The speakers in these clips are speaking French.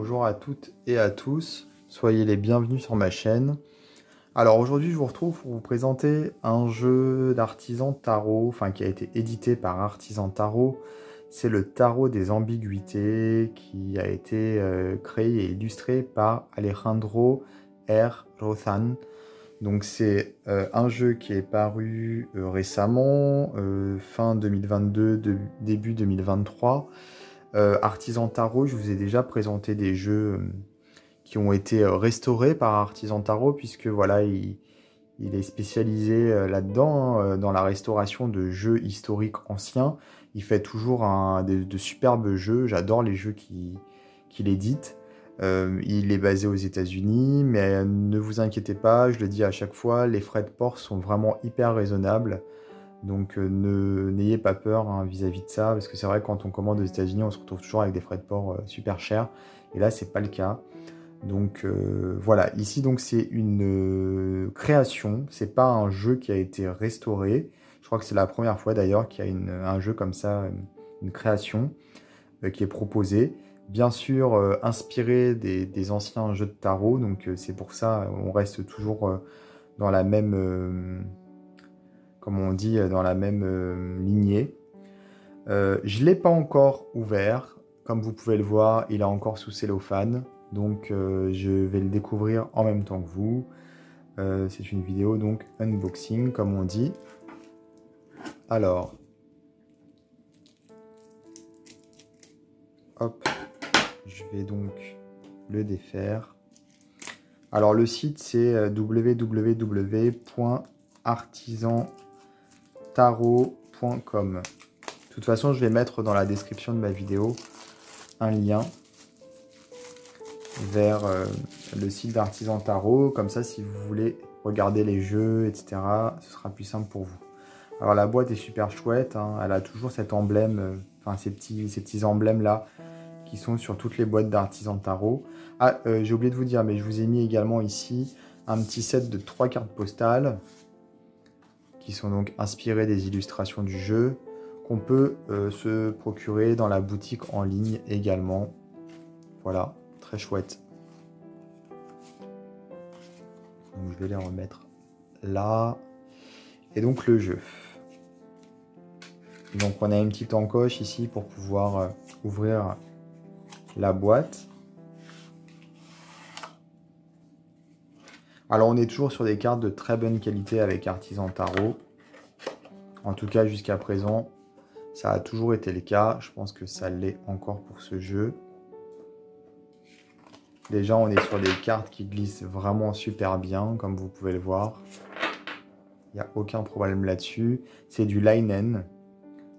Bonjour à toutes et à tous, soyez les bienvenus sur ma chaîne. Alors aujourd'hui je vous retrouve pour vous présenter un jeu d'Artisan Tarot, qui a été édité par Artisan Tarot. C'est le Tarot des ambiguïtés qui a été créé et illustré par Alejandro R. Rozan. Donc c'est un jeu qui est paru récemment, fin 2022, début 2023. Artisan Tarot, je vous ai déjà présenté des jeux qui ont été restaurés par Artisan Tarot, puisque voilà, il est spécialisé là-dedans, dans la restauration de jeux historiques anciens. Il fait toujours de superbes jeux, j'adore les jeux qu'il édite. Il est basé aux États-Unis, mais ne vous inquiétez pas, je le dis à chaque fois, les frais de port sont vraiment hyper raisonnables. Donc n'ayez pas peur vis-à-vis de ça, parce que c'est vrai que quand on commande aux États-Unis, on se retrouve toujours avec des frais de port super chers. Et là, c'est pas le cas. Donc voilà, ici donc c'est une création, c'est pas un jeu qui a été restauré. Je crois que c'est la première fois d'ailleurs qu'il y a un jeu comme ça, une création qui est proposée. Bien sûr, inspiré des anciens jeux de tarot, donc c'est pour ça on reste toujours dans la même, comme on dit, dans la même lignée. Je ne l'ai pas encore ouvert, comme vous pouvez le voir, il est encore sous cellophane. Donc je vais le découvrir en même temps que vous. C'est une vidéo donc unboxing comme on dit. Alors, hop, je vais donc le défaire. Alors le site c'est www.artisantarot.com. De toute façon, je vais mettre dans la description de ma vidéo un lien vers le site d'Artisan Tarot. Comme ça, si vous voulez regarder les jeux, etc., ce sera plus simple pour vous. Alors la boîte est super chouette, hein. Elle a toujours cet emblème, ces petits emblèmes là qui sont sur toutes les boîtes d'Artisan Tarot. Ah, j'ai oublié de vous dire, mais je vous ai mis également ici un petit set de 3 cartes postales qui sont donc inspirées des illustrations du jeu, qu'on peut se procurer dans la boutique en ligne également. Voilà, très chouette. Donc je vais les remettre là. Et donc le jeu. Donc on a une petite encoche ici pour pouvoir ouvrir la boîte. Alors on est toujours sur des cartes de très bonne qualité avec Artisan Tarot. En tout cas jusqu'à présent, ça a toujours été le cas. Je pense que ça l'est encore pour ce jeu. Déjà on est sur des cartes qui glissent vraiment super bien, comme vous pouvez le voir. Il n'y a aucun problème là-dessus. C'est du linen.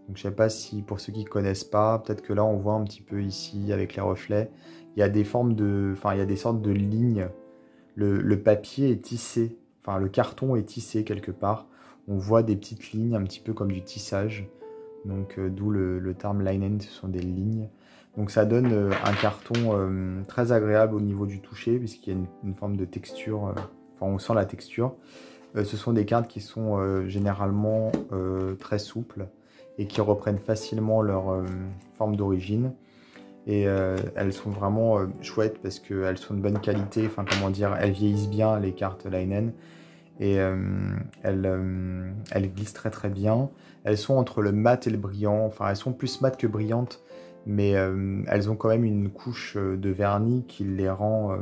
Donc je ne sais pas si pour ceux qui ne connaissent pas, peut-être que là on voit un petit peu ici avec les reflets. Il y a des formes de, il y a des sortes de lignes. Le papier est tissé, le carton est tissé quelque part. On voit des petites lignes, un petit peu comme du tissage. Donc d'où le terme linen, ce sont des lignes. Donc ça donne un carton très agréable au niveau du toucher, puisqu'il y a une forme de texture, on sent la texture. Ce sont des cartes qui sont généralement très souples et qui reprennent facilement leur forme d'origine. Et elles sont vraiment chouettes parce qu'elles sont de bonne qualité, elles vieillissent bien les cartes linen. Et elles glissent très très bien. Elles sont entre le mat et le brillant, elles sont plus mat que brillantes, mais elles ont quand même une couche de vernis qui les rend,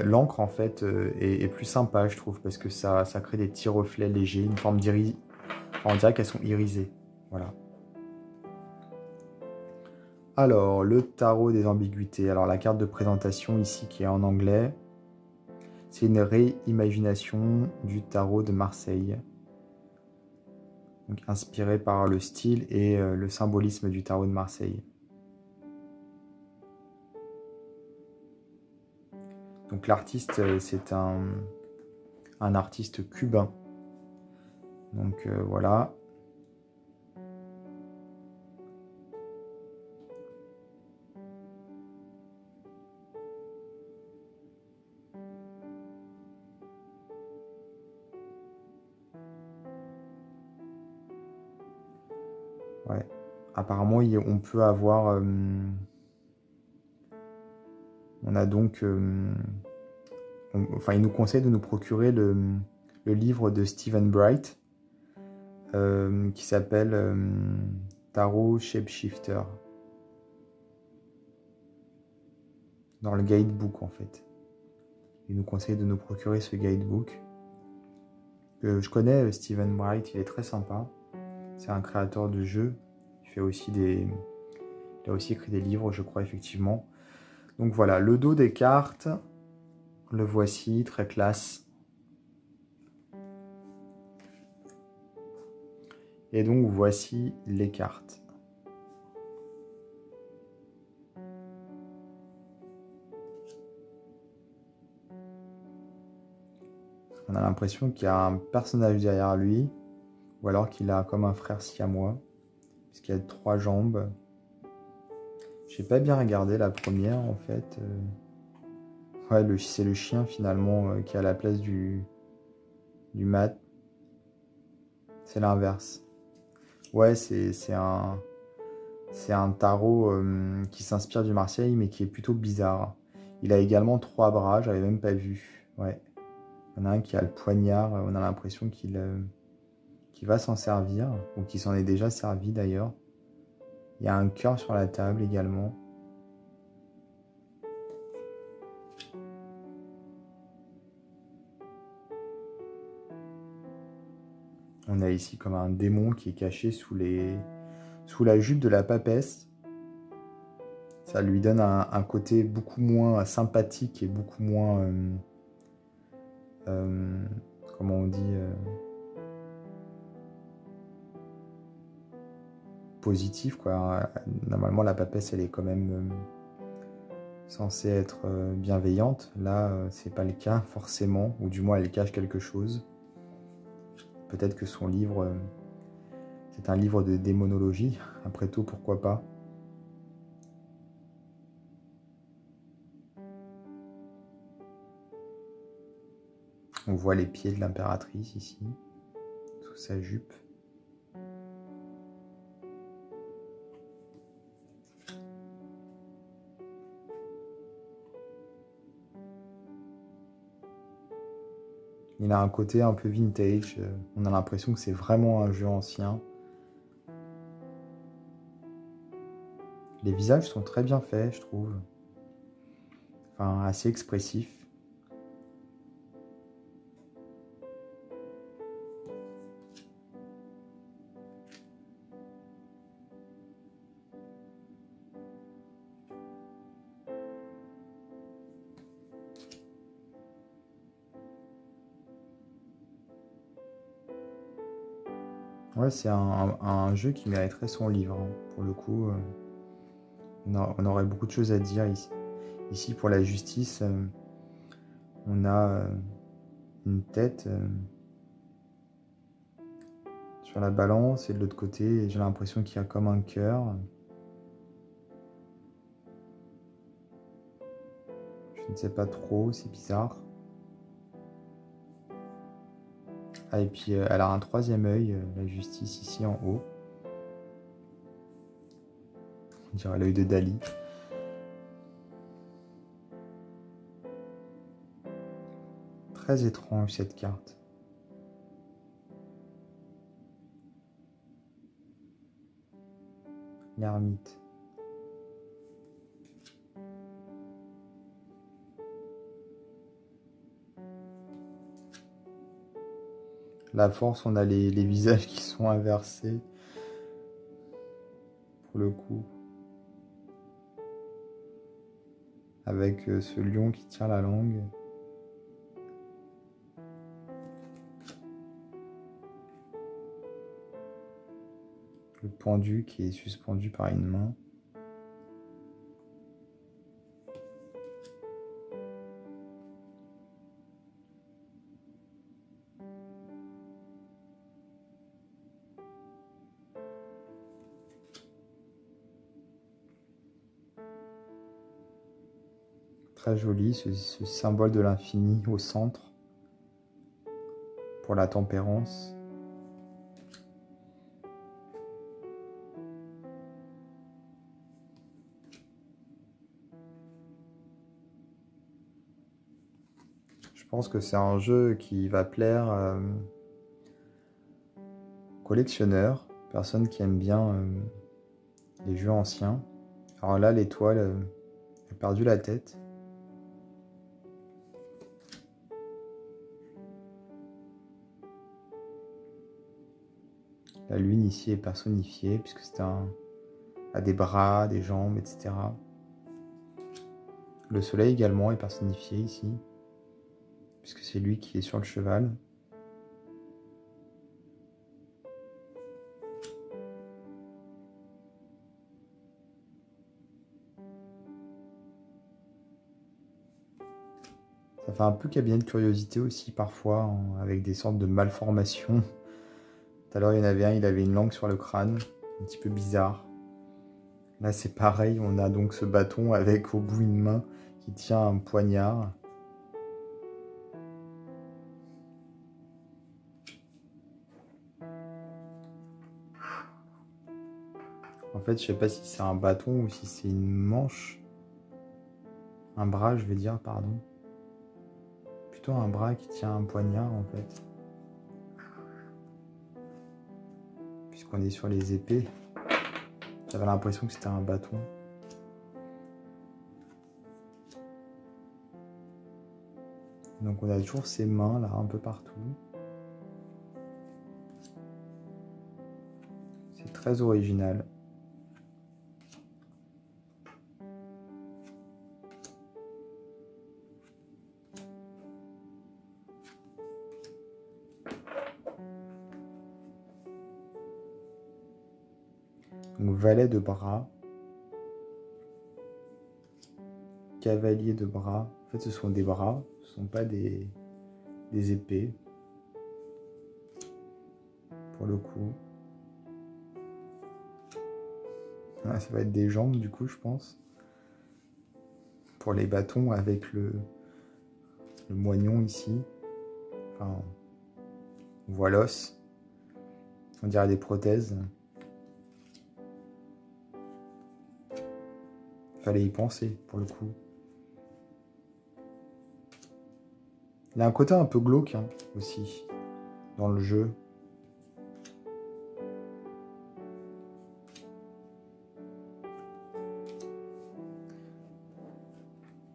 l'encre en fait est plus sympa je trouve, parce que ça crée des petits reflets légers, une forme d'iris, on dirait qu'elles sont irisées, voilà. Alors, le tarot des ambiguïtés. Alors, la carte de présentation ici qui est en anglais, c'est une réimagination du tarot de Marseille. Donc, inspiré par le style et le symbolisme du tarot de Marseille. Donc, l'artiste, c'est un artiste cubain. Donc, voilà. Ouais. Apparemment, on peut avoir On a donc... enfin, il nous conseille de nous procurer le livre de Stephen Bright qui s'appelle Tarot Shapeshifter. Dans le guidebook, en fait. Il nous conseille de nous procurer ce guidebook. Je connais Stephen Bright, il est très sympa. C'est un créateur de jeux. Il fait aussi il a aussi écrit des livres, je crois, effectivement. Donc voilà, le dos des cartes, le voici, très classe. Et donc voici les cartes. On a l'impression qu'il y a un personnage derrière lui, ou alors qu'il a comme un frère siamois, puisqu'il y a 3 jambes. J'ai pas bien regardé la première en fait. Ouais, c'est le chien finalement qui est à la place du mat. C'est l'inverse. Ouais, c'est un tarot qui s'inspire du Marseille, mais qui est plutôt bizarre. Il a également 3 bras, j'avais même pas vu. Ouais. Il y en a un qui a le poignard, on a l'impression qu'il va s'en servir, ou qu'il s'en est déjà servi d'ailleurs. Il y a un cœur sur la table également. On a ici comme un démon qui est caché sous la jupe de la papesse. Ça lui donne un côté beaucoup moins sympathique et beaucoup moins... comment on dit positif, quoi. Normalement, la papesse, elle est quand même censée être bienveillante. Là, c'est pas le cas, forcément. Ou du moins, elle cache quelque chose. Peut-être que son livre... c'est un livre de démonologie. Après tout, pourquoi pas. On voit les pieds de l'impératrice ici, sous sa jupe. Il a un côté un peu vintage. On a l'impression que c'est vraiment un jeu ancien. Les visages sont très bien faits, je trouve. Enfin, assez expressifs. Ouais, c'est un jeu qui mériterait son livre, hein. Pour le coup, on aurait beaucoup de choses à dire ici. Ici, pour la justice, on a une tête sur la balance et de l'autre côté, j'ai l'impression qu'il y a comme un cœur. Je ne sais pas trop, c'est bizarre. Ah, et puis elle a un 3e œil, la justice, ici en haut. On dirait l'œil de Dali. Très étrange cette carte. L'ermite. La force, on a les visages qui sont inversés. Pour le coup. Avec ce lion qui tient la langue. Le pendu qui est suspendu par une main. Très joli, ce symbole de l'infini au centre. Pour la tempérance. pense que c'est un jeu qui va plaire aux collectionneurs, personnes qui aiment bien les jeux anciens. Alors là, l'étoile a perdu la tête. La lune ici est personnifiée puisque c'est a des bras, des jambes, etc. Le soleil également est personnifié ici, puisque c'est lui qui est sur le cheval. Ça fait un peu cabinet de curiosité aussi parfois, avec des sortes de malformations. Tout à l'heure il y en avait un, il avait une langue sur le crâne, un petit peu bizarre. Là c'est pareil, on a donc ce bâton avec au bout une main qui tient un poignard. En fait, je sais pas si c'est un bâton ou si c'est une manche. Un bras, je veux dire, pardon. Plutôt un bras qui tient un poignard, en fait. Puisqu'on est sur les épées. J'avais l'impression que c'était un bâton. Donc on a toujours ces mains, là, un peu partout. C'est très original. Donc, valet de bras, cavalier de bras. En fait, ce sont des bras, ce ne sont pas des épées. Pour le coup. Ah, ça va être des jambes, du coup, je pense. Pour les bâtons, avec le moignon ici. Enfin, on voit l'os. On dirait des prothèses. Fallait y penser, pour le coup. Il y a un côté un peu glauque, hein, aussi, dans le jeu.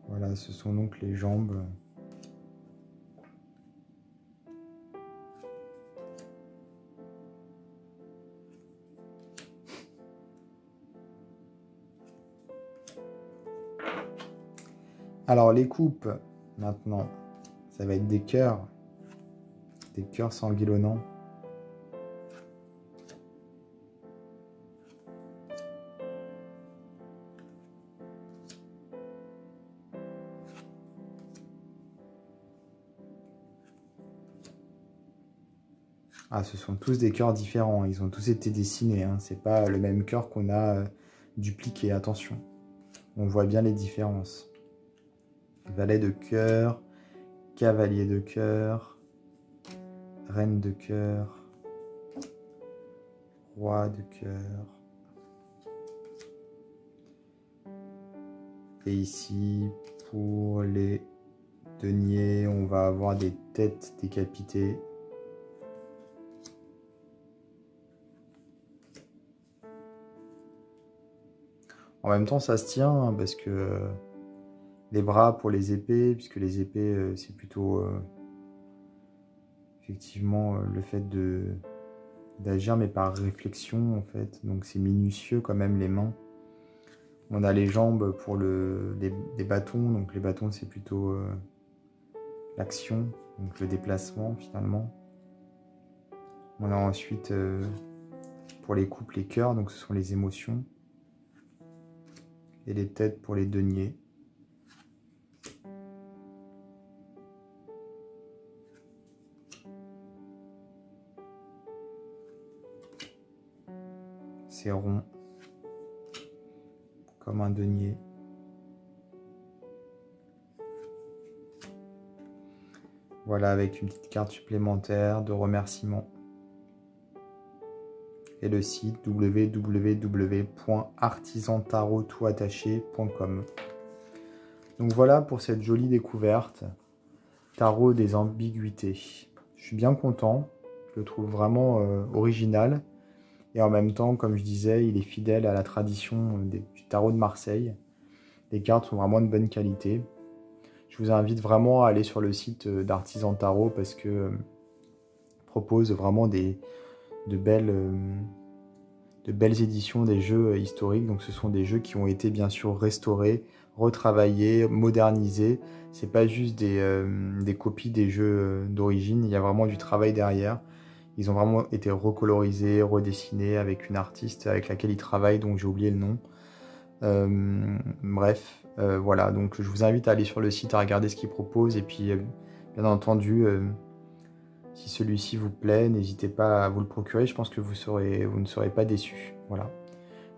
Voilà, ce sont donc les jambes. Alors, les coupes, maintenant, ça va être des cœurs sanguillonnants. Ah, ce sont tous des cœurs différents, ils ont tous été dessinés, hein. C'est pas le même cœur qu'on a dupliqué, attention. On voit bien les différences. Valet de cœur, cavalier de cœur, reine de cœur, roi de cœur. Et ici, pour les deniers, on va avoir des têtes décapitées. En même temps, ça se tient, hein, parce que les bras pour les épées, puisque les épées, c'est plutôt effectivement le fait d'agir, mais par réflexion, en fait. Donc c'est minutieux quand même, les mains. On a les jambes pour les bâtons, donc les bâtons, c'est plutôt l'action, donc le déplacement, finalement. On a ensuite, pour les coupes, les cœurs, donc ce sont les émotions. Et les têtes pour les deniers. C'est rond, comme un denier. Voilà, avec une petite carte supplémentaire de remerciement. Et le site www.artisantarottoutattaché.com. Donc voilà pour cette jolie découverte. tarot des ambiguïtés. Je suis bien content, je le trouve vraiment original. Et en même temps, comme je disais, il est fidèle à la tradition du tarot de Marseille. Les cartes sont vraiment de bonne qualité. Je vous invite vraiment à aller sur le site d'Artisan Tarot parce que propose vraiment de belles éditions des jeux historiques. Donc ce sont des jeux qui ont été bien sûr restaurés, retravaillés, modernisés. C'est pas juste des copies des jeux d'origine, il y a vraiment du travail derrière. Ils ont vraiment été recolorisés, redessinés avec une artiste avec laquelle ils travaillent, donc j'ai oublié le nom. Bref, voilà, donc je vous invite à aller sur le site, à regarder ce qu'ils proposent, et puis bien entendu, si celui-ci vous plaît, n'hésitez pas à vous le procurer, je pense que vous ne serez pas déçus. Voilà.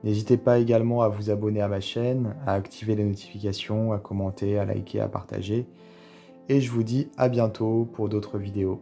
N'hésitez pas également à vous abonner à ma chaîne, à activer les notifications, à commenter, à liker, à partager. Et je vous dis à bientôt pour d'autres vidéos.